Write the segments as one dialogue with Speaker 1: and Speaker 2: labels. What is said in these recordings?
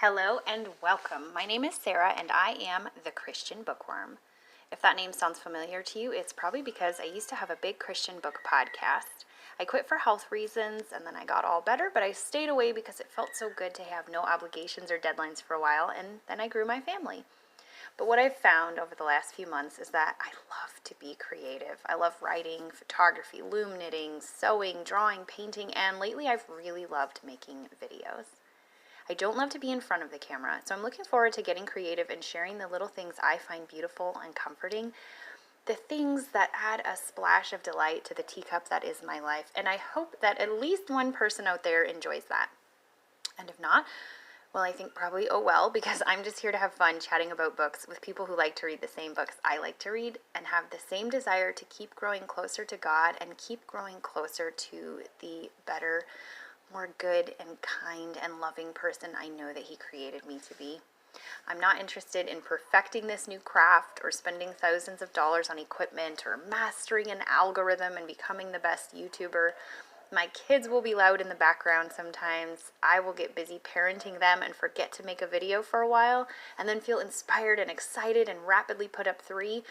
Speaker 1: Hello and welcome. My name is Sarah and I am the Christian Bookworm. If that name sounds familiar to you, it's probably because I used to have a big Christian book podcast. I quit for health reasons and then I got all better, but I stayed away because it felt so good to have no obligations or deadlines for a while, and then I grew my family. But what I've found over the last few months is that I love to be creative. I love writing, photography, loom knitting, sewing, drawing, painting, and lately I've really loved making videos. I don't love to be in front of the camera, so I'm looking forward to getting creative and sharing the little things I find beautiful and comforting, the things that add a splash of delight to the teacup that is my life, and I hope that at least one person out there enjoys that. And if not, well, I think probably oh well, because I'm just here to have fun chatting about books with people who like to read the same books I like to read and have the same desire to keep growing closer to God and keep growing closer to the better, more good and kind and loving person I know that He created me to be. I'm not interested in perfecting this new craft or spending thousands of dollars on equipment or mastering an algorithm and becoming the best YouTuber. My kids will be loud in the background sometimes. I will get busy parenting them and forget to make a video for a while and then feel inspired and excited and rapidly put up 3,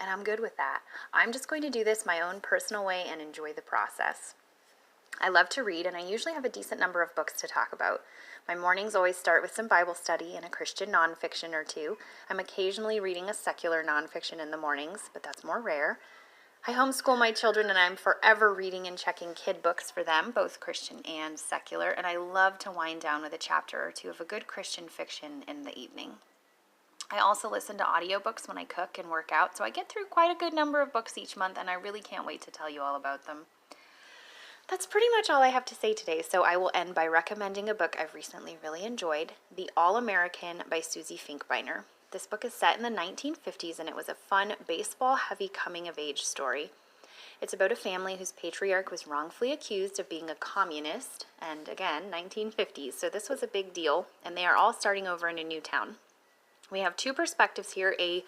Speaker 1: and I'm good with that. I'm just going to do this my own personal way and enjoy the process. I love to read, and I usually have a decent number of books to talk about. My mornings always start with some Bible study and a Christian nonfiction or two. I'm occasionally reading a secular nonfiction in the mornings, but that's more rare. I homeschool my children, and I'm forever reading and checking kid books for them, both Christian and secular, and I love to wind down with a chapter or two of a good Christian fiction in the evening. I also listen to audiobooks when I cook and work out, so I get through quite a good number of books each month, and I really can't wait to tell you all about them. That's pretty much all I have to say today, so I will end by recommending a book I've recently really enjoyed, The All-American by Susie Finkbeiner. This book is set in the 1950s, and it was a fun, baseball-heavy coming-of-age story. It's about a family whose patriarch was wrongfully accused of being a communist, and again, 1950s, so this was a big deal, and they are all starting over in a new town. We have two perspectives here, a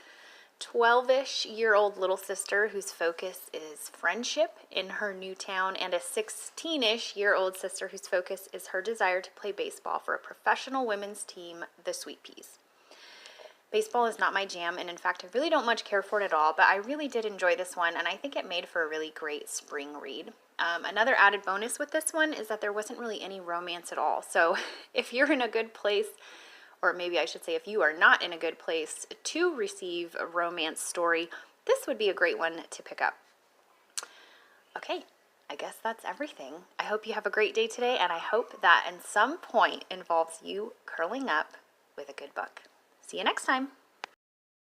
Speaker 1: 12-ish-year-old little sister whose focus is friendship in her new town, and a 16-ish-year-old sister whose focus is her desire to play baseball for a professional women's team, the Sweet Peas. Baseball is not my jam, and in fact, I really don't much care for it at all, but I really did enjoy this one, and I think it made for a really great spring read. Another added bonus with this one is that there wasn't really any romance at all, so if you're in a good place, or maybe I should say if you are not in a good place to receive a romance story, this would be a great one to pick up. Okay, I guess that's everything. I hope you have a great day today, and I hope that at some point involves you curling up with a good book. See you next time.